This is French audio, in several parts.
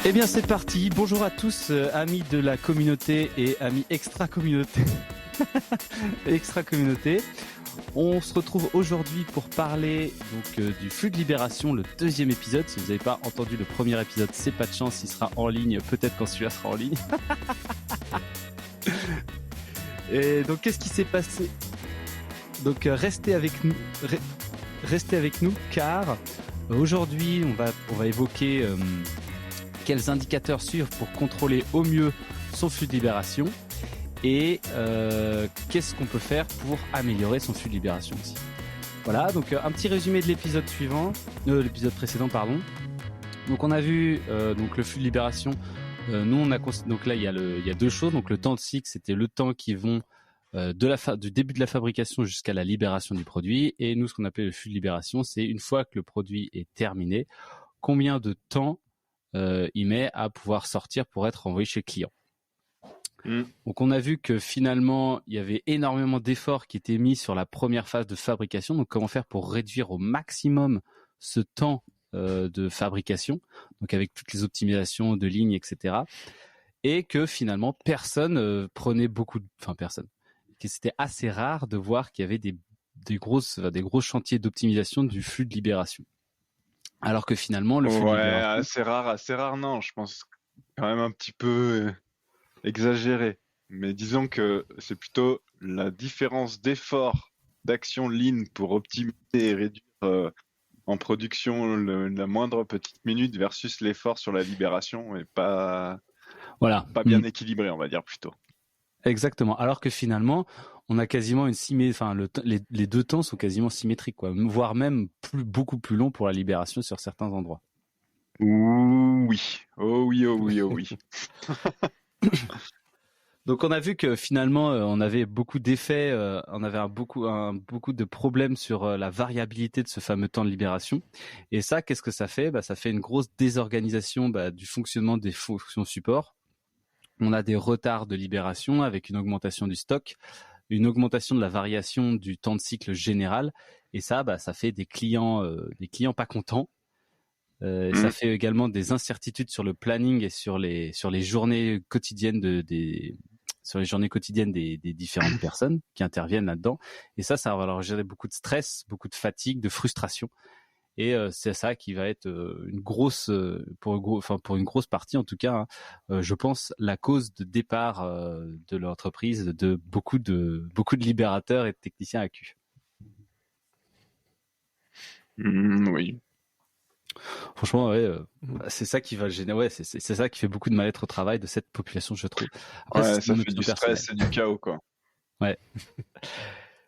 Eh bien c'est parti, bonjour à tous amis de la communauté et amis extra-communauté. Extra-communauté. On se retrouve aujourd'hui pour parler du flux de libération, le deuxième épisode. Si vous n'avez pas entendu le premier épisode, c'est pas de chance, il sera en ligne, peut-être quand celui-là sera en ligne. Et donc qu'est-ce qui s'est passé? Donc restez avec nous car aujourd'hui on va évoquer quels indicateurs suivre pour contrôler au mieux son flux de libération et qu'est-ce qu'on peut faire pour améliorer son flux de libération aussi. Voilà, donc un petit résumé de l'épisode précédent. Donc on a vu donc le flux de libération. Donc là il y a deux choses. Donc le temps de cycle, c'était le temps qui vont du début de la fabrication jusqu'à la libération du produit. Et nous, ce qu'on appelle le flux de libération, c'est une fois que le produit est terminé, combien de temps il met à pouvoir sortir pour être envoyé chez le client. Donc on a vu que finalement il y avait énormément d'efforts qui étaient mis sur la première phase de fabrication. Donc comment faire pour réduire au maximum ce temps de fabrication, donc avec toutes les optimisations de lignes, etc. Et que finalement personne prenait que c'était assez rare de voir qu'il y avait des gros chantiers d'optimisation du flux de libération. Alors que finalement le flux de libération... assez rare, non, je pense quand même un petit peu exagéré. Mais disons que c'est plutôt la différence d'effort d'action lean pour optimiser et réduire en production la moindre petite minute versus l'effort sur la libération et pas bien équilibré, on va dire plutôt. Exactement. Alors que finalement, on a quasiment les deux temps sont quasiment symétriques, quoi. Voire même beaucoup plus longs pour la libération sur certains endroits. Oui. Oh oui. Donc on a vu que finalement on avait beaucoup d'effets, on avait beaucoup de problèmes sur la variabilité de ce fameux temps de libération. Et ça, qu'est-ce que ça fait? Ça fait une grosse désorganisation du fonctionnement des fonctions support. On a des retards de libération avec une augmentation du stock, une augmentation de la variation du temps de cycle général. Et ça, ça fait des clients pas contents. Ça fait également des incertitudes sur le planning et sur les journées quotidiennes des différentes personnes qui interviennent là-dedans. Et ça va leur générer beaucoup de stress, beaucoup de fatigue, de frustration. Et c'est ça qui va être une grosse, pour une grosse partie en tout cas, je pense, la cause de départ de l'entreprise de beaucoup de libérateurs et de techniciens AQ. Oui. Franchement, c'est ça qui va gêner. Ouais, c'est ça qui fait beaucoup de mal-être au travail de cette population, je trouve. Après, ça fait du stress et du chaos, quoi. Ouais.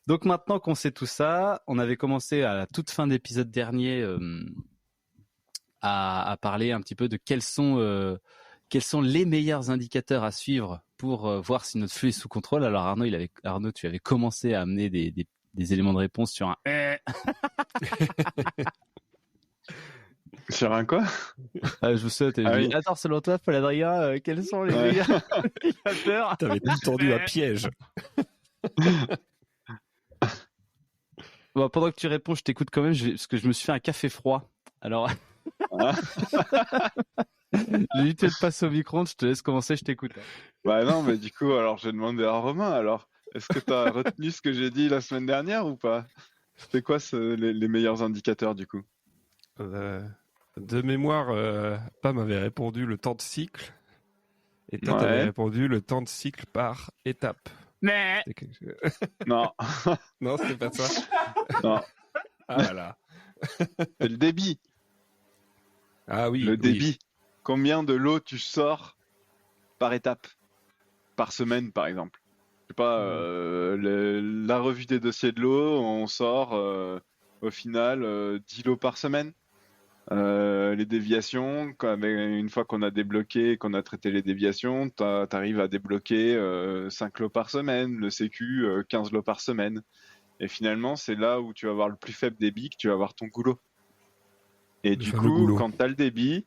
Donc maintenant qu'on sait tout ça, on avait commencé à la toute fin d'épisode dernier à parler un petit peu de quels sont les meilleurs indicateurs à suivre pour voir si notre flux est sous contrôle. Alors Arnaud, tu avais commencé à amener des éléments de réponse sur un Sur un quoi? Je vous souhaite. Oui. Attends, selon toi, Paul Adrien, quels sont les meilleurs indicateurs? T'avais tendu un piège. Bon, pendant que tu réponds, je t'écoute quand même, parce que je me suis fait un café froid. Alors, j'ai dit de passer au micro-ondes, je te laisse commencer, je t'écoute. Non, mais du coup, alors je vais demander à Romain. Alors, est-ce que tu as retenu ce que j'ai dit la semaine dernière ou pas? C'était quoi les meilleurs indicateurs du coup? De mémoire, Pam avait répondu le temps de cycle. Et toi, t'avais répondu le temps de cycle par étape. Mais non. Non, c'était pas ça. Non. Ah voilà. C'est le débit. Ah oui. Le débit. Combien de l'eau tu sors par étape? Par semaine, par exemple. Je sais pas, la revue des dossiers de l'eau, on sort au final 10 lots par semaine. Les déviations, une fois qu'on a débloqué, qu'on a traité les déviations, t'arrives à débloquer 5 lots par semaine, le sécu 15 lots par semaine. Et finalement, c'est là où tu vas avoir le plus faible débit que tu vas avoir ton goulot. Et du coup, quand tu as le débit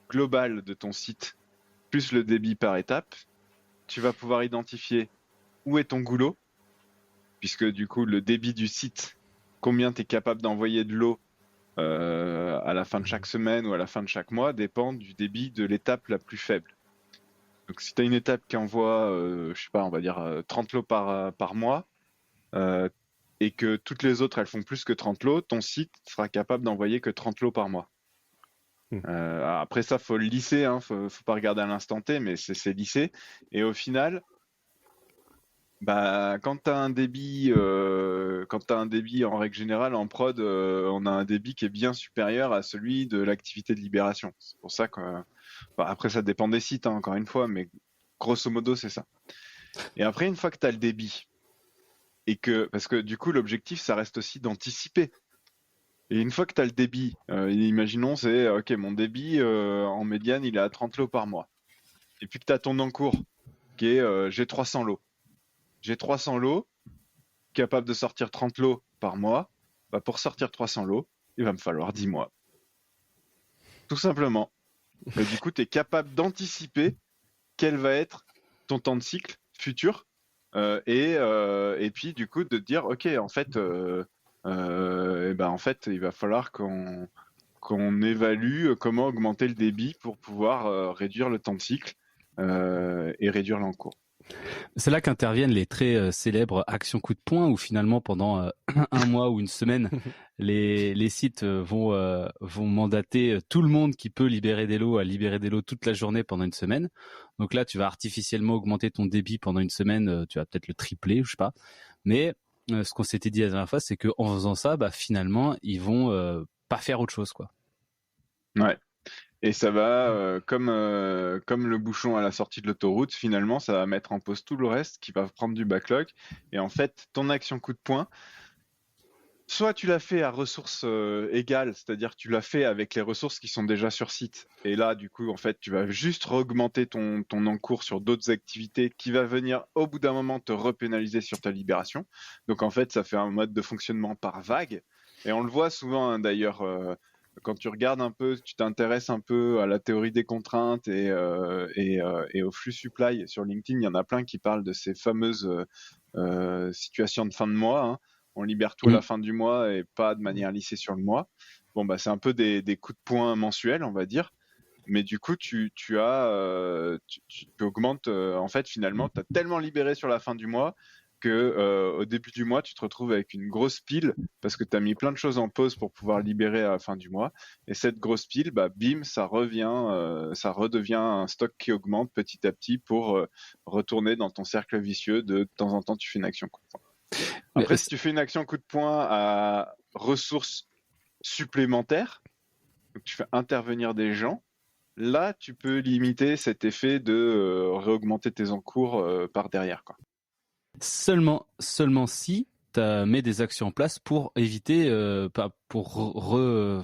global de ton site, plus le débit par étape, tu vas pouvoir identifier où est ton goulot, puisque du coup, le débit du site, combien tu es capable d'envoyer de l'eau à la fin de chaque semaine ou à la fin de chaque mois dépend du débit de l'étape la plus faible. Donc si tu as une étape qui envoie, je sais pas, on va dire 30 lots par mois, et que toutes les autres elles font plus que 30 lots, ton site sera capable d'envoyer que 30 lots par mois. Après ça, faut le lisser, hein, faut pas regarder à l'instant T, mais c'est lissé. Et au final, bah, quand tu as un débit en règle générale en prod, on a un débit qui est bien supérieur à celui de l'activité de libération. C'est pour ça que, après ça dépend des sites, hein, encore une fois, mais grosso modo c'est ça. Et après, une fois que tu as le débit, parce que du coup l'objectif ça reste aussi d'anticiper. Et une fois que tu as le débit, imaginons c'est ok, mon débit en médiane il est à 30 lots par mois. Et puis que tu as ton encours qui est j'ai 300 lots. J'ai 300 lots, capable de sortir 30 lots par mois. Bah, pour sortir 300 lots, il va me falloir 10 mois. Tout simplement. Et du coup, tu es capable d'anticiper quel va être ton temps de cycle futur. Et puis, du coup, de te dire, OK, en fait, il va falloir qu'on évalue comment augmenter le débit pour pouvoir réduire le temps de cycle et réduire l'encours. C'est là qu'interviennent les très célèbres actions coup de poing où finalement pendant un mois ou une semaine, les sites vont mandater tout le monde qui peut libérer des lots à libérer des lots toute la journée pendant une semaine. Donc là, tu vas artificiellement augmenter ton débit pendant une semaine, tu vas peut-être le tripler, je sais pas. Mais ce qu'on s'était dit la dernière fois, c'est qu'en faisant ça, bah, finalement, ils vont pas faire autre chose, quoi. Ouais. Et ça va, comme le bouchon à la sortie de l'autoroute, finalement, ça va mettre en pause tout le reste qui va prendre du backlog. Et en fait, ton action coup de poing, soit tu l'as fait à ressources égales, c'est-à-dire tu l'as fait avec les ressources qui sont déjà sur site. Et là, du coup, en fait, tu vas juste augmenter ton encours sur d'autres activités qui va venir au bout d'un moment te repénaliser sur ta libération. Donc en fait, ça fait un mode de fonctionnement par vague. Et on le voit souvent, hein, d'ailleurs. Quand tu regardes un peu, tu t'intéresses un peu à la théorie des contraintes et au flux supply sur LinkedIn, il y en a plein qui parlent de ces fameuses situations de fin de mois. Hein. On libère tout à la fin du mois et pas de manière lissée sur le mois. Bon, bah, c'est un peu des coups de poing mensuels, on va dire. Mais du coup, tu augmentes. En fait, finalement, tu as tellement libéré sur la fin du mois que au début du mois, tu te retrouves avec une grosse pile parce que tu as mis plein de choses en pause pour pouvoir libérer à la fin du mois. Et cette grosse pile, bah, bim, ça redevient un stock qui augmente petit à petit pour retourner dans ton cercle vicieux de temps en temps, tu fais une action coup de poing. Après, si tu fais une action coup de poing à ressources supplémentaires, donc tu fais intervenir des gens, là, tu peux limiter cet effet de réaugmenter tes encours par derrière, quoi. Seulement si tu mets des actions en place pour éviter, pour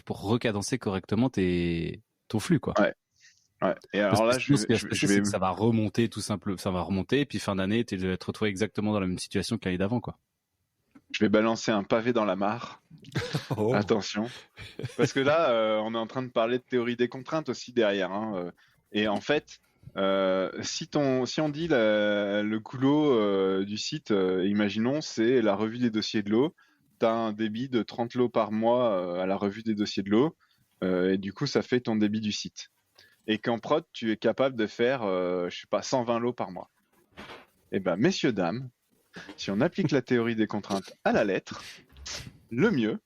recadencer correctement ton flux, quoi. Ouais. Et alors là, ce qui va se passer, c'est que ça va remonter tout simple, ça va remonter, et puis fin d'année, tu vas te retrouver exactement dans la même situation que l'année d'avant, quoi. Je vais balancer un pavé dans la mare. Oh. Attention. Parce que là, on est en train de parler de théorie des contraintes aussi derrière. Hein. Et en fait, si on dit le goulot du site, imaginons, c'est la revue des dossiers de l'eau. Tu as un débit de 30 lots par mois à la revue des dossiers de l'eau. Et du coup, ça fait ton débit du site. Et qu'en prod, tu es capable de faire, 120 lots par mois. Eh ben, messieurs, dames, si on applique la théorie des contraintes à la lettre, le mieux,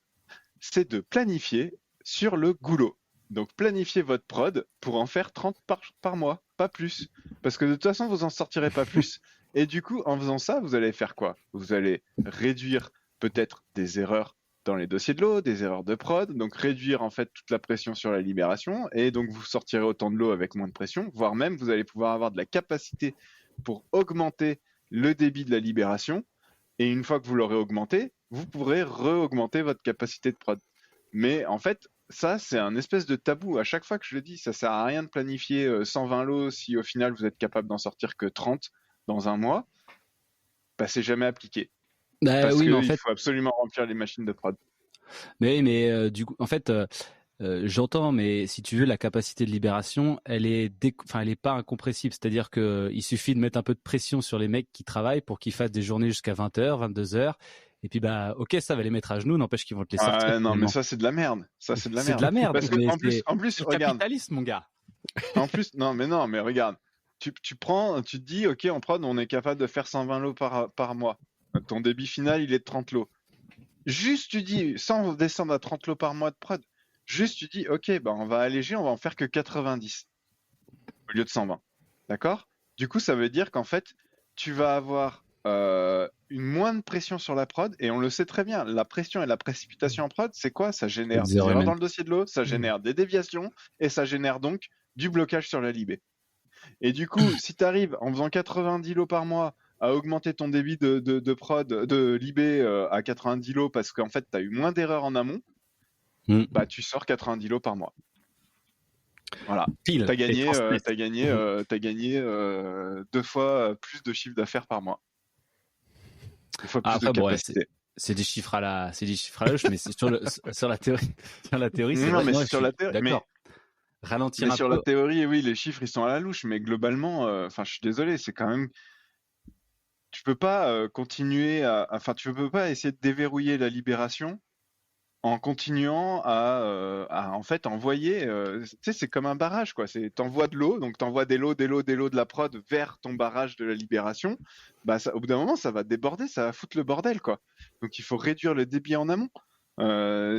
c'est de planifier sur le goulot. Donc planifiez votre prod pour en faire 30 par mois, pas plus. Parce que de toute façon, vous en sortirez pas plus. Et du coup, en faisant ça, vous allez faire quoi? Vous allez réduire peut-être des erreurs dans les dossiers de l'eau, des erreurs de prod, donc réduire en fait toute la pression sur la libération, et donc vous sortirez autant de l'eau avec moins de pression, voire même vous allez pouvoir avoir de la capacité pour augmenter le débit de la libération, et une fois que vous l'aurez augmenté, vous pourrez re-augmenter votre capacité de prod. Mais en fait, ça, c'est un espèce de tabou. À chaque fois que je le dis, ça sert à rien de planifier 120 lots si au final vous êtes capable d'en sortir que 30 dans un mois. Bah, c'est jamais appliqué. Parce oui, que mais en fait, il faut absolument remplir les machines de prod. Mais du coup, en fait, j'entends, mais si tu veux, la capacité de libération, elle est pas incompressible. C'est-à-dire que il suffit de mettre un peu de pression sur les mecs qui travaillent pour qu'ils fassent des journées jusqu'à 20h, 22h. Et puis ok, ça va les mettre à genoux, n'empêche qu'ils vont te les sortir. Non, mais ça c'est de la merde. Ça c'est de la C'est merde. de la merde. Parce que mais en plus, c'est le regarde. capitalisme, mon gars. En plus, non, mais regarde. Tu te dis, ok, en prod, on est capable de faire 120 lots par mois. Ton débit final, il est de 30 lots. Juste, tu dis, sans descendre à 30 lots par mois de prod, juste, tu dis, ok, on va alléger, on va en faire que 90 au lieu de 120. D'accord? Du coup, ça veut dire qu'en fait, tu vas avoir une moindre pression sur la prod, et on le sait très bien, la pression et la précipitation en prod, c'est quoi? Ça génère des erreurs dans le dossier de l'eau, ça génère des déviations, et ça génère donc du blocage sur la libé. Et du coup, si tu arrives en faisant 90 lots par mois à augmenter ton débit de prod, de libé à 90 lots parce qu'en fait, tu as eu moins d'erreurs en amont, tu sors 90 lots par mois. Voilà. Tu as gagné 2 fois plus de chiffre d'affaires par mois. 2 fois plus de capacité. C'est des chiffres à la louche, mais c'est sur la théorie. Sur la théorie, c'est non, mais c'est sur la théorie. D'accord. Ralentir un peu. Sur la théorie, oui, les chiffres ils sont à la louche, mais globalement, je suis désolé, c'est quand même. Tu peux pas continuer tu peux pas essayer de déverrouiller la libération en continuant à en fait envoyer. Tu sais, c'est comme un barrage, quoi. T'envoies de l'eau, donc t'envoies des lots de la prod vers ton barrage de la libération. Au bout d'un moment, ça va déborder, ça va foutre le bordel, quoi. Donc il faut réduire le débit en amont.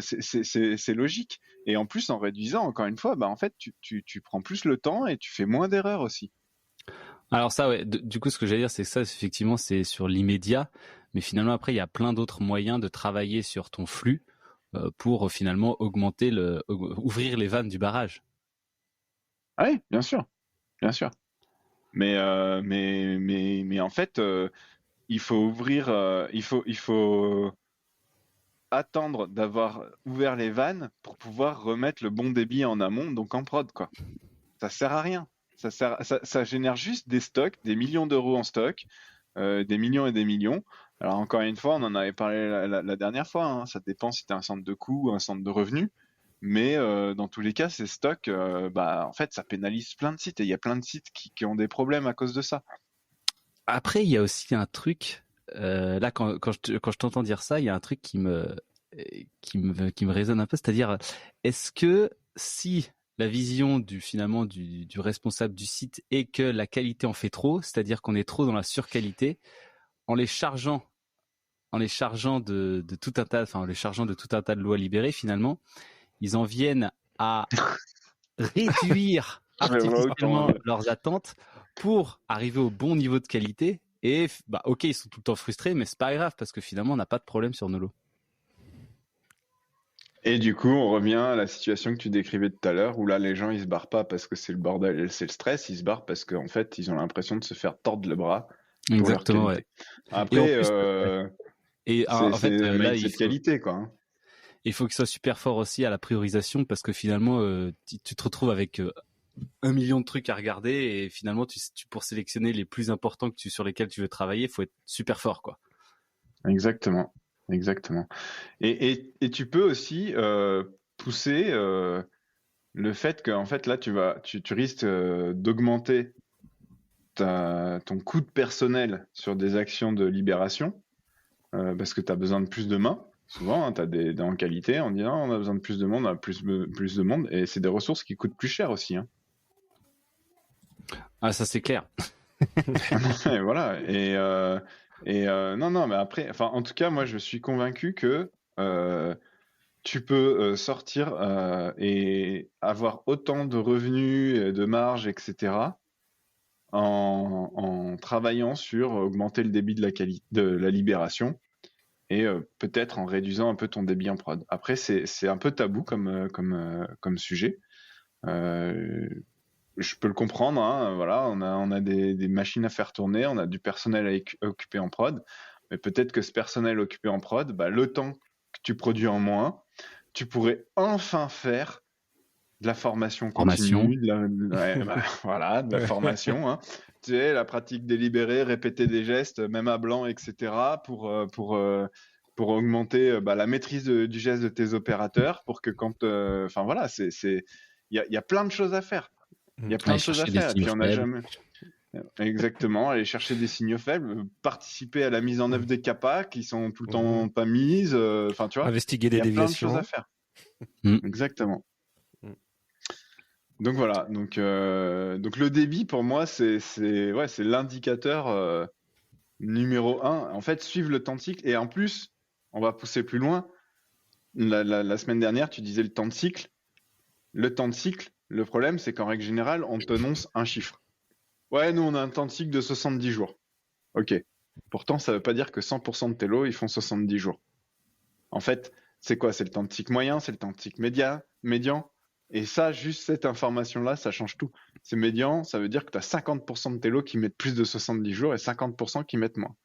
C'est logique. Et en plus, en réduisant, encore une fois, en fait, tu prends plus le temps et tu fais moins d'erreurs aussi. Alors ça, ouais. Du coup, ce que j'allais dire, c'est que ça, effectivement, c'est sur l'immédiat. Mais finalement, après, il y a plein d'autres moyens de travailler sur ton flux pour finalement ouvrir les vannes du barrage. Ah oui, bien sûr. Bien sûr. Mais en fait, il faut ouvrir, il faut attendre d'avoir ouvert les vannes pour pouvoir remettre le bon débit en amont, donc en prod, quoi. Ça sert à rien. Ça génère juste des stocks, des millions d'euros en stock, des millions et des millions. Alors encore une fois, on en avait parlé la dernière fois, hein. Ça dépend si tu as un centre de coût ou un centre de revenus. Mais dans tous les cas, ces stocks, en fait, ça pénalise plein de sites. Et il y a plein de sites qui ont des problèmes à cause de ça. Après, il y a aussi un truc. Là, quand je t'entends dire ça, il y a un truc qui me résonne un peu. C'est-à-dire, est-ce que si la vision du responsable du site est que la qualité en fait trop, c'est-à-dire qu'on est trop dans la surqualité, en les chargeant de tout un tas, en les chargeant de tout un tas de lois libérées, finalement, ils en viennent à réduire artificiellement leurs attentes pour arriver au bon niveau de qualité. Et ok, ils sont tout le temps frustrés, mais c'est pas grave parce que finalement, on n'a pas de problème sur nos lots. Et du coup, on revient à la situation que tu décrivais tout à l'heure, où là, les gens, ils se barrent pas parce que c'est le bordel et c'est le stress, ils se barrent parce qu'en fait, ils ont l'impression de se faire tordre le bras. Exactement, ouais. Après, en fait, là, il faut qualité, quoi. Hein. Il faut qu'il soit super fort aussi à la priorisation parce que finalement, tu te retrouves avec 1 million de trucs à regarder et finalement, pour sélectionner les plus importants sur lesquels tu veux travailler, il faut être super fort, quoi. Exactement. Et tu peux aussi pousser le fait que en fait là tu risques d'augmenter ton coût de personnel sur des actions de libération parce que tu as besoin de plus de mains. Souvent, hein, tu as en qualité, on dit non, on a besoin de plus de monde, on a plus de monde, et c'est des ressources qui coûtent plus cher aussi. Hein. Ah, ça c'est clair. Et voilà. Non, mais après, en tout cas, moi, je suis convaincu que tu peux sortir et avoir autant de revenus, de marge, etc. en travaillant sur augmenter le débit de la libération et peut-être en réduisant un peu ton débit en prod. Après, c'est un peu tabou comme sujet. Je peux le comprendre, hein, voilà, on a des machines à faire tourner, on a du personnel à occuper en prod, mais peut-être que ce personnel occupé en prod, le temps que tu produis en moins, tu pourrais enfin faire de la formation continue, voilà, de la formation, hein. Tu sais, la pratique délibérée, répéter des gestes, même à blanc, etc., pour augmenter la maîtrise du geste de tes opérateurs, pour que quand, voilà, il y a plein de choses à faire. Il y a plein de choses à faire, et puis on n'a jamais. Exactement, aller chercher des signaux faibles, participer à la mise en œuvre des CAPA qui sont tout le temps pas mises. Enfin, tu vois, Investiguer il des y a plein de choses déviations. à faire. Mm. Exactement. Mm. Donc voilà, donc le débit pour moi c'est l'indicateur numéro un. En fait, suivre le temps de cycle et en plus, on va pousser plus loin. La semaine dernière, tu disais le temps de cycle. Le temps de cycle, le problème c'est qu'en règle générale, on t'annonce un chiffre. Ouais, nous on a un temps de cycle de 70 jours. Ok. Pourtant, ça veut pas dire que 100% de tes lots, ils font 70 jours. En fait, c'est quoi? C'est le temps de cycle moyen, c'est le temps de cycle médian. Et ça, juste cette information-là, ça change tout. C'est médian, ça veut dire que tu as 50% de tes lots qui mettent plus de 70 jours et 50% qui mettent moins.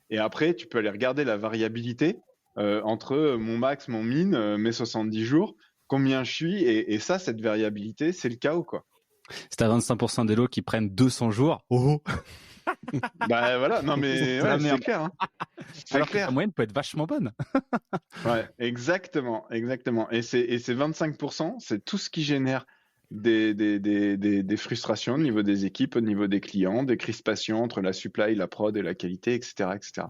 Et après, tu peux aller regarder la variabilité entre mon max, mon min, mes 70 jours, combien je suis. Et ça, cette variabilité, c'est le chaos, quoi. Si t'as 25% des lots qui prennent 200 jours, oh, Bah voilà, non mais c'est la ouais, c'est merde. clair. Hein. C'est Alors que clair. ta moyenne peut être vachement bonne. Ouais, exactement, exactement. Et ces 25%, c'est tout ce qui génère des frustrations au niveau des équipes, au niveau des clients, des crispations entre la supply, la prod et la qualité, etc., etc.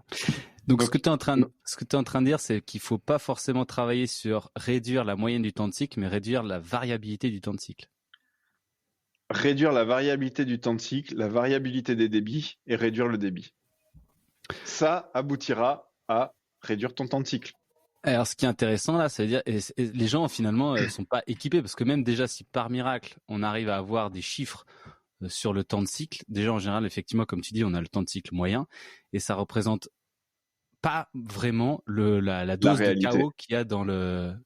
Donc, ce Donc, que tu es en train de dire, c'est qu'il faut pas forcément travailler sur réduire la moyenne du temps de cycle, mais réduire la variabilité du temps de cycle. réduire la variabilité du temps de cycle, la variabilité des débits et réduire le débit. Ça aboutira à réduire ton temps de cycle. Alors, ce qui est intéressant là, ça veut dire, et les gens finalement sont pas équipés parce que même déjà si par miracle on arrive à avoir des chiffres sur le temps de cycle, déjà en général effectivement comme tu dis, on a le temps de cycle moyen et ça représente pas vraiment la dose de réalité. chaos qu'il y a dans le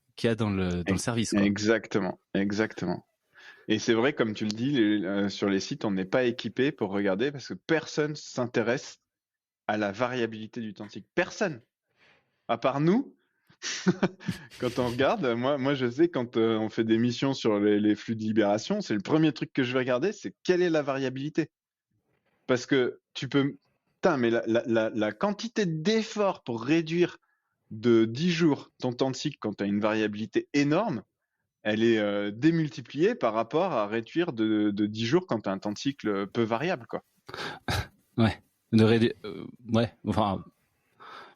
service, quoi. Exactement, exactement. Et c'est vrai, comme tu le dis, sur les sites, on n'est pas équipé pour regarder parce que personne s'intéresse à la variabilité du temps de cycle. Personne. À part nous, quand on regarde, moi je sais quand on fait des missions sur les flux de libération, c'est le premier truc que je vais regarder, c'est quelle est la variabilité. Parce que tu peux... Putain, mais la quantité d'efforts pour réduire de 10 jours ton temps de cycle quand tu as une variabilité énorme, elle est démultipliée par rapport à réduire de 10 jours quand tu as un temps de cycle peu variable, quoi. Ouais. Ouais. Enfin,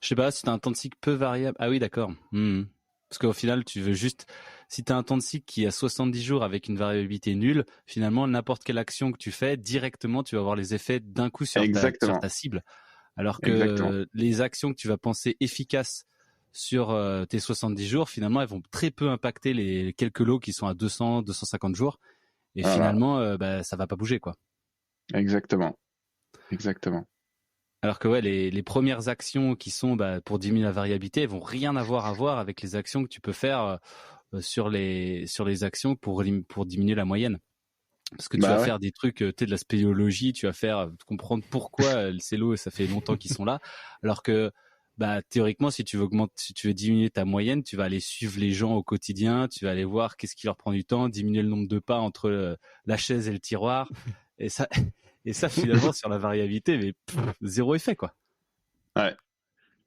je sais pas si t'as un temps de cycle peu variable. Ah oui, d'accord. Parce qu'au final, tu veux juste, si t'as un temps de cycle qui a 70 jours avec une variabilité nulle, finalement, n'importe quelle action que tu fais, directement, tu vas avoir les effets d'un coup sur ta cible. Alors Exactement. que les actions que tu vas penser efficaces sur tes 70 jours, finalement, elles vont très peu impacter les quelques lots qui sont à 200, 250 jours. Et Voilà. finalement, ça va pas bouger, quoi. Exactement. Exactement. Alors que ouais, les premières actions qui sont pour diminuer la variabilité, elles vont rien avoir à voir avec les actions que tu peux faire sur les actions pour diminuer la moyenne. Parce que tu vas faire des trucs, tu sais, de la spéléologie, tu vas faire comprendre pourquoi ces lots, ça fait longtemps qu'ils sont là. Alors que théoriquement, si tu veux diminuer ta moyenne, tu vas aller suivre les gens au quotidien, tu vas aller voir qu'est-ce qui leur prend du temps, diminuer le nombre de pas entre la chaise et le tiroir. Et ça, finalement, sur la variabilité, mais zéro effet, quoi. Ouais.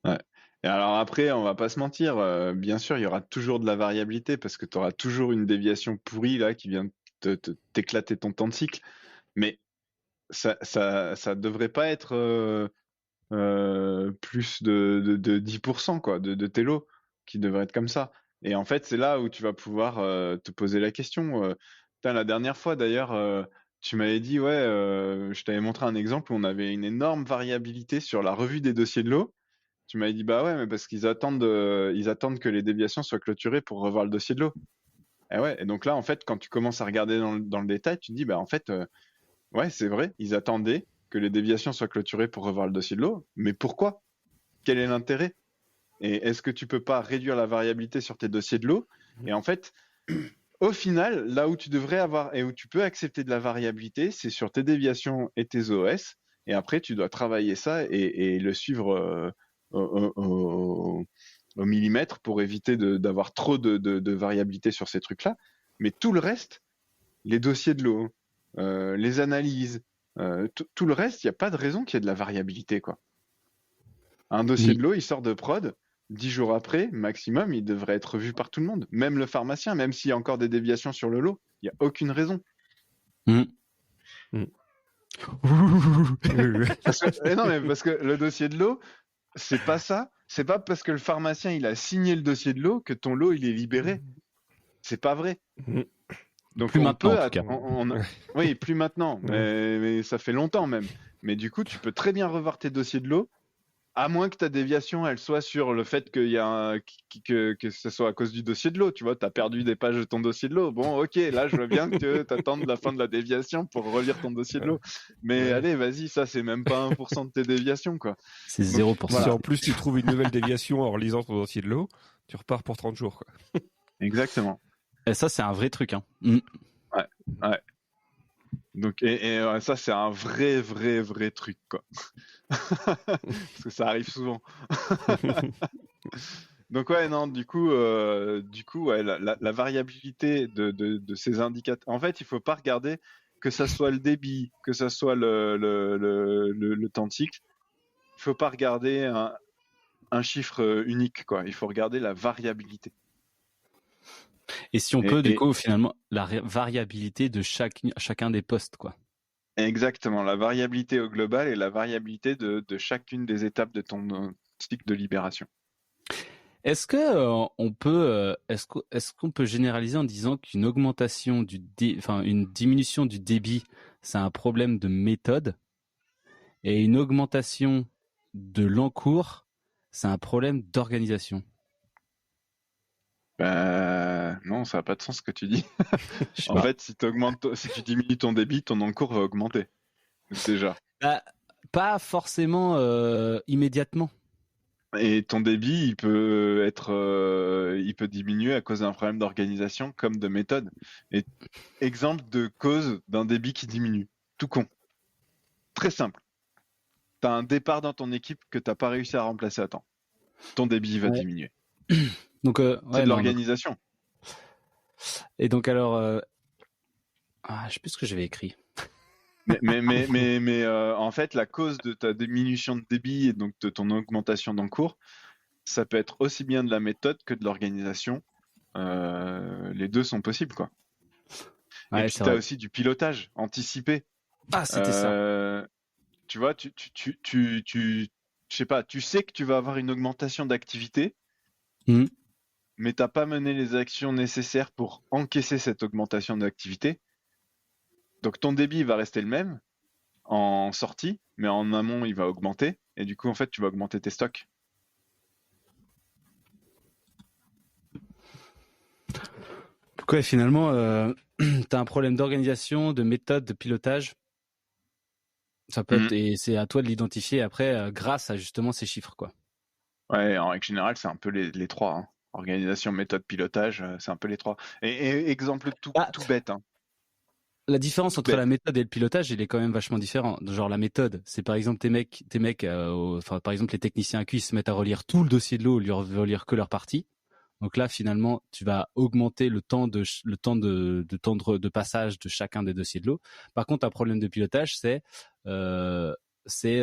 Ouais. Et alors après, on va pas se mentir, bien sûr, il y aura toujours de la variabilité parce que tu auras toujours une déviation pourrie là qui vient t'éclater ton temps de cycle. Mais ça devrait pas être plus de 10% quoi, de tes lots qui devrait être comme ça. Et en fait, c'est là où tu vas pouvoir te poser la question. La dernière fois d'ailleurs, tu m'avais dit, ouais, je t'avais montré un exemple où on avait une énorme variabilité sur la revue des dossiers de l'eau. Tu m'avais dit, bah ouais, mais parce qu'ils attendent que les déviations soient clôturées pour revoir le dossier de l'eau. Et ouais, et donc là, en fait, quand tu commences à regarder dans le détail, tu te dis, bah en fait, ouais, c'est vrai, ils attendaient que les déviations soient clôturées pour revoir le dossier de l'eau, mais pourquoi? Quel est l'intérêt? Et est-ce que tu peux pas réduire la variabilité sur tes dossiers de l'eau? Et en fait, au final, là où tu devrais avoir et où tu peux accepter de la variabilité, c'est sur tes déviations et tes OS. Et après, tu dois travailler ça et le suivre au millimètre pour éviter d'avoir trop de variabilité sur ces trucs-là. Mais tout le reste, les dossiers de l'eau, les analyses, tout le reste, il n'y a pas de raison qu'il y ait de la variabilité, quoi. Un dossier de l'eau, il sort de prod, 10 jours après, maximum, il devrait être vu par tout le monde. Même le pharmacien, même s'il y a encore des déviations sur le lot, il n'y a aucune raison. Non, mais parce que le dossier de l'eau, c'est pas ça. C'est pas parce que le pharmacien il a signé le dossier de l'eau que ton lot il est libéré. C'est pas vrai. Donc Plus on maintenant, peut, en tout cas. oui, plus maintenant, mais ça fait longtemps même. Mais du coup, tu peux très bien revoir tes dossiers de l'eau, à moins que ta déviation elle soit sur le fait qu'il y a que ce soit à cause du dossier de l'eau. Tu vois, tu as perdu des pages de ton dossier de l'eau. Bon, ok, là je veux bien que tu attendes la fin de la déviation pour relire ton dossier de l'eau. Mais allez, vas-y, ça c'est même pas 1% de tes déviations, quoi. C'est Donc, 0%. Si en plus tu trouves une nouvelle déviation en relisant ton dossier de l'eau, tu repars pour 30 jours. Quoi. Exactement. Et ça, c'est un vrai truc. Hein. Ouais. Donc, ça, c'est un vrai truc, quoi. Parce que ça arrive souvent. Donc, ouais, non, du coup, ouais, la variabilité de ces indicateurs. En fait, il faut pas regarder que ça soit le débit, que ça soit le temps de cycle. Il faut pas regarder un chiffre unique, quoi. Il faut regarder la variabilité. Et si on peut, du coup, finalement, la variabilité de chacun des postes, quoi. Exactement, la variabilité au global et la variabilité de chacune des étapes de ton cycle de libération. Est-ce que est-ce qu'on peut généraliser en disant qu'une augmentation une diminution du débit, c'est un problème de méthode, et une augmentation de l'encours, c'est un problème d'organisation? Non, ça n'a pas de sens ce que tu dis. Je sais En pas. fait, si tu diminues ton débit, ton encours va augmenter. Déjà. Bah, pas forcément immédiatement. Et ton débit, il peut diminuer à cause d'un problème d'organisation comme de méthode. Et exemple de cause d'un débit qui diminue. Tout con. Très simple. T'as un départ dans ton équipe que t'as pas réussi à remplacer à temps. Ton débit va Ouais. diminuer. Donc, C'est de l'organisation. Et donc alors, je sais plus ce que j'avais écrit. Mais en fait, la cause de ta diminution de débit et donc de ton augmentation d'encours, ça peut être aussi bien de la méthode que de l'organisation. Les deux sont possibles, quoi. Ouais, Et puis, c'est tu as vrai. aussi du pilotage anticipé. Ah, c'était ça. Tu vois, je sais pas, tu sais que tu vas avoir une augmentation d'activité, Mhm. mais t'as pas mené les actions nécessaires pour encaisser cette augmentation d'activité. Donc, ton débit va rester le même en sortie, mais en amont, il va augmenter. Et du coup, en fait, tu vas augmenter tes stocks. Donc, ouais, finalement, tu as un problème d'organisation, de méthode, de pilotage. Ça peut être, et c'est à toi de l'identifier après, grâce à justement ces chiffres, quoi. Ouais, en règle générale, c'est un peu les trois, hein. Organisation, méthode, pilotage, c'est un peu les trois. Et exemple Ah, tout bête, hein. la différence Tout entre la bête. méthode et le pilotage, il est quand même vachement différent. Genre la méthode, c'est par exemple tes mecs, par exemple les techniciens AQ, ils se mettent à relire tout le dossier de l'eau, ils relire que leur partie. Donc là, finalement, tu vas augmenter le temps de passage de chacun des dossiers de l'eau. Par contre, un problème de pilotage, euh, c'est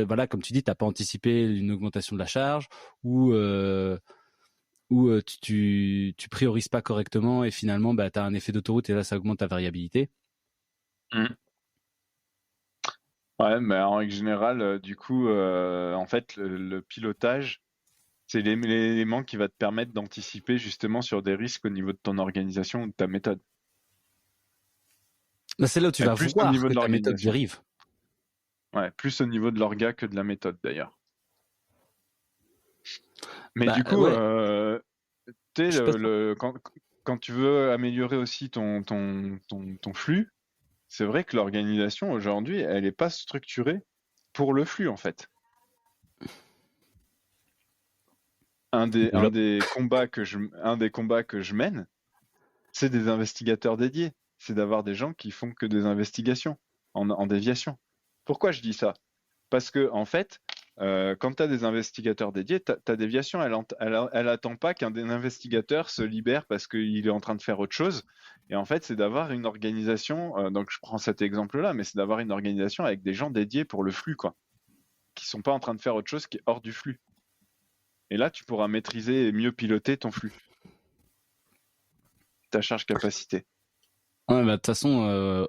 voilà, comme tu dis, t'as pas anticipé une augmentation de la charge ou tu priorises pas correctement et finalement, bah, tu as un effet d'autoroute et là, ça augmente ta variabilité. Mm. Ouais, mais en règle générale, du coup, en fait, le pilotage, c'est l'élément qui va te permettre d'anticiper justement sur des risques au niveau de ton organisation ou de ta méthode. Là, c'est là où tu Et vas plus au voir niveau que de ta méthode l'organisation. dérive. Ouais, plus au niveau de l'orga que de la méthode d'ailleurs. Mais Bah du coup, ouais, tu sais, je sais pas. quand tu veux améliorer aussi ton flux, c'est vrai que l'organisation aujourd'hui, elle n'est pas structurée pour le flux en fait. Développe. Un des combats que je mène, c'est des investigateurs dédiés. C'est d'avoir des gens qui font que des investigations en déviation. Pourquoi je dis ça? Parce que en fait, quand tu as des investigateurs dédiés, ta déviation, elle attend pas qu'un investigateur se libère parce qu'il est en train de faire autre chose. Et en fait, c'est d'avoir une organisation. Donc, je prends cet exemple-là, mais c'est d'avoir une organisation avec des gens dédiés pour le flux, quoi, qui sont pas en train de faire autre chose qui est hors du flux. Et là, tu pourras maîtriser et mieux piloter ton flux, ta charge capacité. Ouais, bah, de toute façon,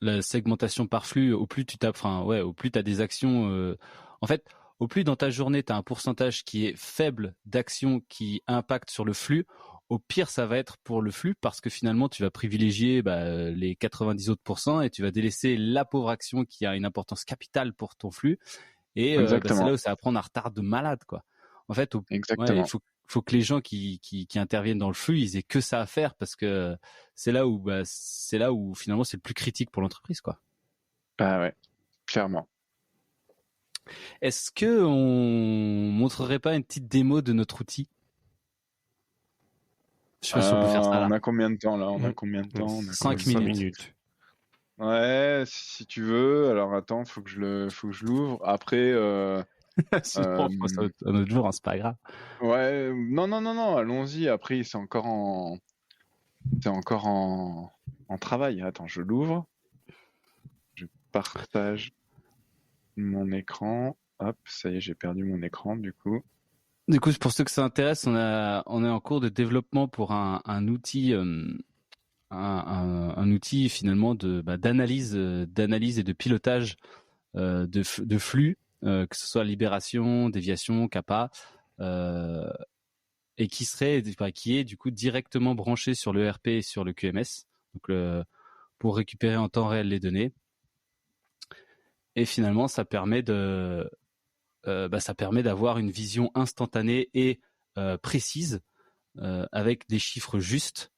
la segmentation par flux, au plus tu tapes, enfin, ouais, au plus tu as des actions. En fait, au plus dans ta journée, tu as un pourcentage qui est faible d'actions qui impactent sur le flux, au pire, ça va être pour le flux parce que finalement, tu vas privilégier les 90 autres pourcents et tu vas délaisser la pauvre action qui a une importance capitale pour ton flux. Et c'est là Exactement, où ça va prendre un retard de malade, quoi. En fait, il exactement. faut que les gens qui interviennent dans le flux, ils aient que ça à faire parce que c'est là où finalement c'est le plus critique pour l'entreprise, quoi. Bah ouais, clairement. Est-ce que on montrerait pas une petite démo de notre outil? Je sais pas si on peut faire ça On là. a combien de temps là? On a Mm. combien de temps? On a combien 5 de 5 temps? minutes. minutes. Ouais, si tu veux. Alors attends, faut que je l'ouvre. Après, Sinon, euh, on fera ça un autre jour, hein, c'est pas grave. ouais, non, non, non, non, allons-y. Après, c'est encore en travail. Attends, je l'ouvre. Je partage mon écran. Hop, ça y est, j'ai perdu mon écran du coup. Du coup, pour ceux que ça intéresse, on est en cours de développement pour un outil. Un outil finalement d'analyse et de pilotage de flux, que ce soit libération, déviation, kappa, euh, et qui est du coup directement branché sur le RP et sur le QMS, donc pour récupérer en temps réel les données. Et finalement, ça permet d'avoir une vision instantanée et précise avec des chiffres justes.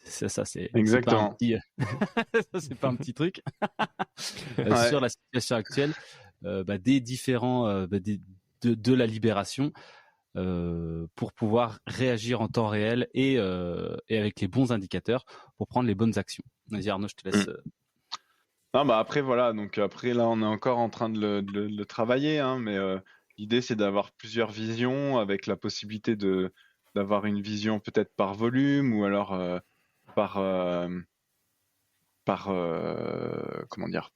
C'est pas un Exactement. petit, ça, c'est pas un petit truc Ouais. sur la situation actuelle des différents de la libération pour pouvoir réagir en temps réel et avec les bons indicateurs pour prendre les bonnes actions. Vas-y Arnaud, je te Mm. laisse. Non, bah après voilà. Donc après là, on est encore en train de le travailler, hein, mais l'idée c'est d'avoir plusieurs visions avec la possibilité de d'avoir une vision peut-être par volume ou alors par comment dire,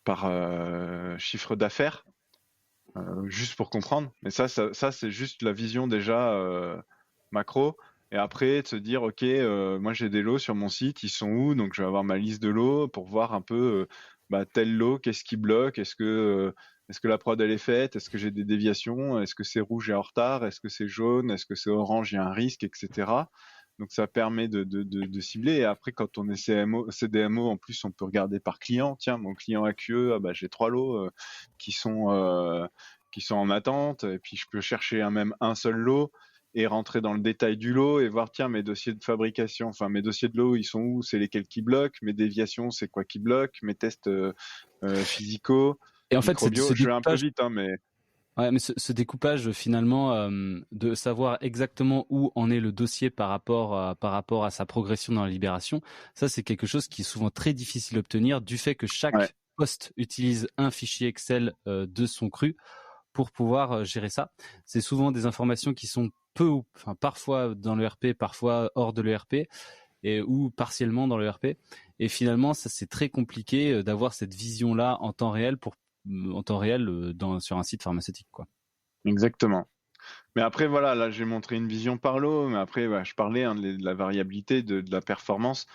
par chiffre d'affaires, juste pour comprendre. Mais ça c'est juste la vision déjà macro. Et après, de se dire, OK, moi j'ai des lots sur mon site, ils sont où? Donc je vais avoir ma liste de lots pour voir un peu tel lot, qu'est-ce qui bloque? Est-ce que la prod elle est faite? Est-ce que j'ai des déviations? Est-ce que c'est rouge et en retard? Est-ce que c'est jaune? Est-ce que c'est orange, il y a un risque, etc. Donc ça permet de cibler. Et après, quand on est CDMO, en plus, on peut regarder par client. Tiens, mon client AQE, ah bah, j'ai 3 lots qui sont en attente. Et puis je peux chercher même un seul lot et rentrer dans le détail du lot et voir, tiens, mes dossiers de fabrication, enfin mes dossiers de lot, ils sont où? C'est lesquels qui bloquent? Mes déviations, c'est quoi qui bloque? Mes tests physicaux, Et en fait, microbio. Je vais un peu vite, hein, mais ouais, mais ce découpage finalement de savoir exactement où en est le dossier par rapport à sa progression dans la libération, ça c'est quelque chose qui est souvent très difficile à obtenir du fait que ouais, chaque poste utilise un fichier Excel de son cru pour pouvoir gérer ça. C'est souvent des informations qui sont enfin parfois dans le RP, parfois hors de l'ERP et ou partiellement dans le RP. Et finalement, ça c'est très compliqué d'avoir cette vision-là en temps réel sur un site pharmaceutique, quoi. exactement. Mais après, voilà, là, j'ai montré une vision par lot, mais après, ouais, je parlais de la variabilité, de la performance,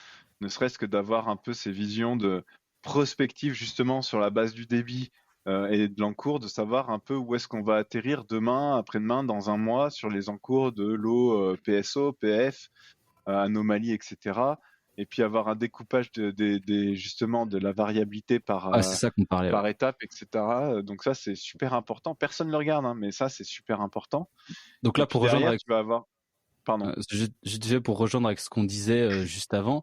ne serait-ce que d'avoir un peu ces visions de prospective, justement, sur la base du débit et de l'encours, de savoir un peu où est-ce qu'on va atterrir demain, après-demain, dans un mois, sur les encours de l'eau PSO, PF, anomalies, etc. Et puis avoir un découpage justement de la variabilité Ah, c'est ça qu'on parlait. Ouais. par étape, etc. Donc ça, c'est super important. Personne ne le regarde, hein, mais ça, c'est super important. Donc Et là, puis pour rejoindre derrière, avec tu vas avoir... Pardon. je disais pour rejoindre avec ce qu'on disait juste avant,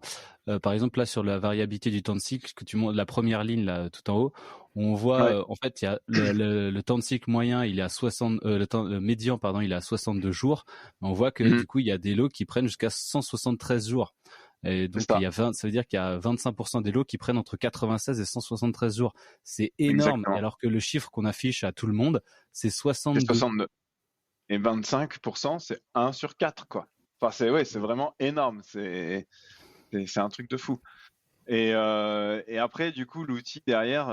par exemple là sur la variabilité du temps de cycle que tu montres, la première ligne là tout en haut, on voit Ouais. en fait il y a le temps de cycle moyen, il est à 60, le médian pardon, il est à 62 jours. On voit que Mhm. du coup il y a des lots qui prennent jusqu'à 173 jours. Et C'est donc ça. ça veut dire qu'il y a 25% des lots qui prennent entre 96 et 173 jours. C'est énorme. Et Exactement. alors que le chiffre qu'on affiche à tout le monde, c'est C'est 62. 62. Et 25%, c'est 1 sur 4, quoi. Enfin, c'est vraiment énorme. C'est un truc de fou. Et après, du coup, l'outil derrière,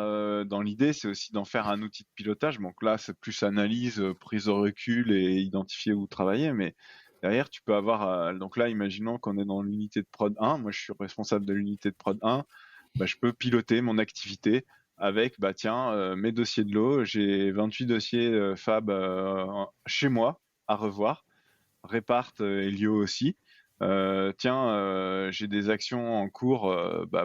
dans l'idée, c'est aussi d'en faire un outil de pilotage. Donc là, c'est plus analyse, prise de recul et identifier où travailler. Mais derrière, tu peux avoir... donc là, imaginons qu'on est dans l'unité de prod 1. Moi, je suis responsable de l'unité de prod 1. Bah, je peux piloter mon activité avec, mes dossiers de l'eau. J'ai 28 dossiers Fab chez moi à revoir. Repart et Lio aussi. J'ai des actions en cours,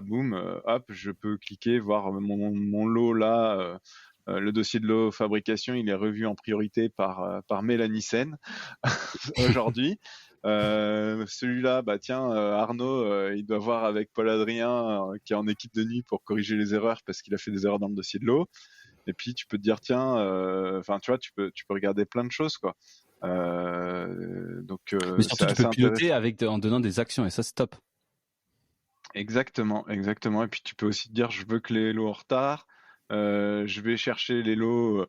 boum, hop, je peux cliquer, voir mon lot là. Le dossier de l'eau fabrication, il est revu en priorité par Mélanie Sen aujourd'hui. Celui-là, Arnaud, il doit voir avec Paul Adrien qui est en équipe de nuit pour corriger les erreurs parce qu'il a fait des erreurs dans le dossier de l'eau. Et puis tu peux te dire tu peux regarder plein de choses quoi. Mais surtout, tu peux piloter en donnant des actions, et ça, c'est top. Exactement. Et puis, tu peux aussi te dire, je veux que les lots en retard, je vais chercher les lots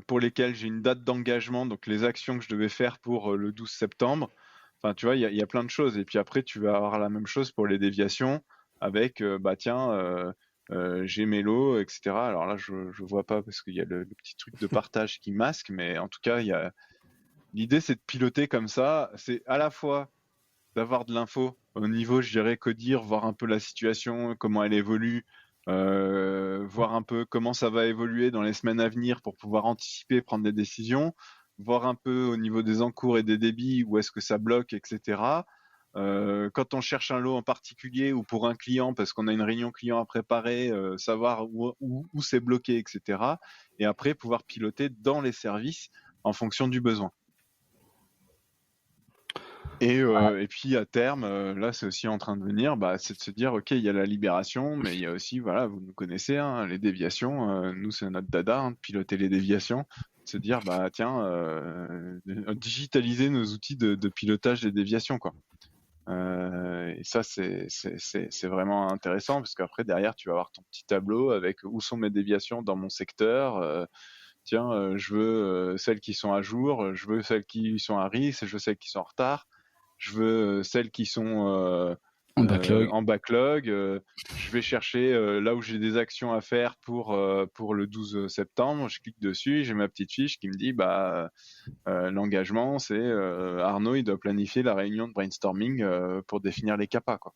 pour lesquels j'ai une date d'engagement, donc les actions que je devais faire pour le 12 septembre. Enfin, tu vois, il y a plein de choses. Et puis après, tu vas avoir la même chose pour les déviations avec, j'ai mes lots, etc. Alors là, je vois pas parce qu'il y a le petit truc de partage qui masque, mais en tout cas, l'idée, c'est de piloter comme ça. C'est à la fois d'avoir de l'info au niveau, je dirais, codir, voir un peu la situation, comment elle évolue, voir un peu comment ça va évoluer dans les semaines à venir pour pouvoir anticiper, prendre des décisions, voir un peu au niveau des encours et des débits, où est-ce que ça bloque, etc. Quand on cherche un lot en particulier ou pour un client, parce qu'on a une réunion client à préparer, savoir où c'est bloqué, etc. Et après, pouvoir piloter dans les services en fonction du besoin. Et puis à terme, là c'est aussi en train de venir, c'est de se dire ok, il y a la libération, mais il y a aussi, voilà, vous nous connaissez, hein, les déviations. Nous c'est notre dada, hein, de piloter les déviations, de se dire digitaliser nos outils de pilotage des déviations quoi. Et ça c'est vraiment intéressant parce qu'après derrière tu vas avoir ton petit tableau avec où sont mes déviations dans mon secteur. Je veux celles qui sont à jour, je veux celles qui sont à risque, je veux celles qui sont en retard. Je veux celles qui sont en backlog. Je vais chercher là où j'ai des actions à faire pour le 12 septembre. Je clique dessus, j'ai ma petite fiche qui me dit l'engagement, c'est Arnaud, il doit planifier la réunion de brainstorming pour définir les CAPA, quoi.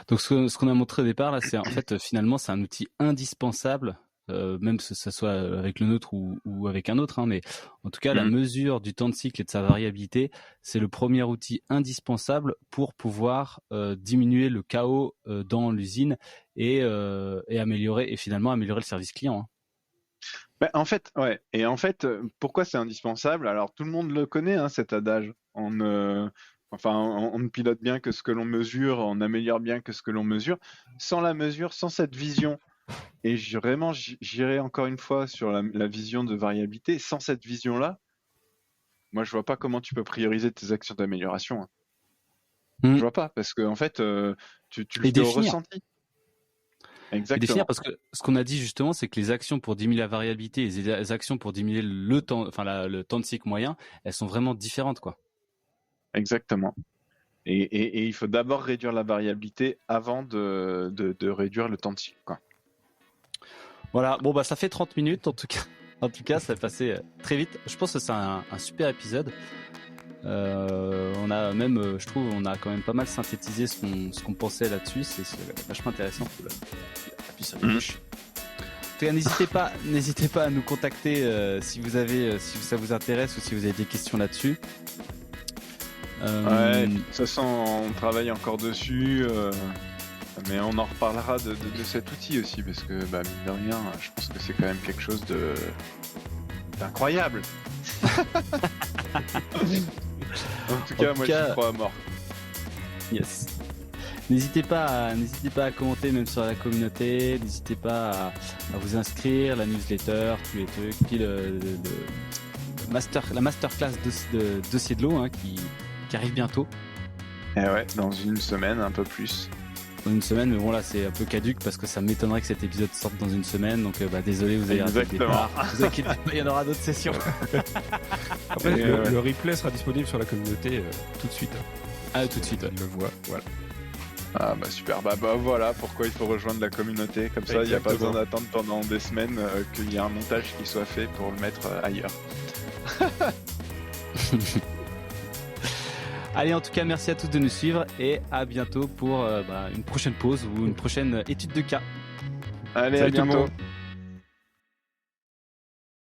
Donc ce qu'on a montré au départ là, c'est en fait finalement c'est un outil indispensable. Même que ça soit avec le nôtre ou avec un autre, hein, mais en tout cas la mesure du temps de cycle et de sa variabilité, c'est le premier outil indispensable pour pouvoir diminuer le chaos dans l'usine et finalement améliorer le service client. Hein. En fait, ouais. Et en fait, pourquoi c'est indispensable? Alors tout le monde le connaît, hein, cet adage. On ne pilote bien que ce que l'on mesure, on améliore bien que ce que l'on mesure. Sans la mesure, sans cette vision. Et vraiment, j'irai encore une fois sur la vision de variabilité. Sans cette vision-là, moi, je vois pas comment tu peux prioriser tes actions d'amélioration. Hein. Je vois pas, parce que en fait, tu le fais au ressenti. Exactement. Et définir, parce que ce qu'on a dit justement, c'est que les actions pour diminuer la variabilité et les actions pour diminuer le temps, le temps de cycle moyen, elles sont vraiment différentes, quoi. Exactement. Et il faut d'abord réduire la variabilité avant de réduire le temps de cycle, quoi. Voilà, bon ça fait 30 minutes en tout cas ça passé très vite. Je pense que c'est un super épisode. On a même, je trouve, on a quand même pas mal synthétisé ce qu'on pensait là-dessus. C'est vachement intéressant. Appuie sur les touches. En tout cas, n'hésitez pas à nous contacter si ça vous intéresse ou si vous avez des questions là-dessus. Ouais, de toute façon, on travaille encore dessus. Mais on en reparlera de cet outil aussi, parce que, mine de rien, je pense que c'est quand même quelque chose d'incroyable. En tout cas, j'y crois à mort. Yes. N'hésitez pas à commenter même sur la communauté, n'hésitez pas à vous inscrire, la newsletter, tous les trucs, puis la masterclass de dossier de l'eau, hein, qui arrive bientôt. Et ouais, dans une semaine, un peu plus. Dans une semaine, mais bon là c'est un peu caduque parce que ça m'étonnerait que cet épisode sorte dans une semaine, donc désolé, vous avez raté le départ. Vous inquiétez pas, il y en aura d'autres sessions. Après, le replay sera disponible sur la communauté tout de suite. Ah, tout de suite, ouais. On le voit, voilà. Ah super, voilà pourquoi il faut rejoindre la communauté, comme ça il n'y a pas besoin d'attendre pendant des semaines qu'il y ait un montage qui soit fait pour le mettre ailleurs. Allez, en tout cas, merci à tous de nous suivre et à bientôt pour une prochaine pause ou une prochaine étude de cas. Allez, Salut à tout le bientôt. monde.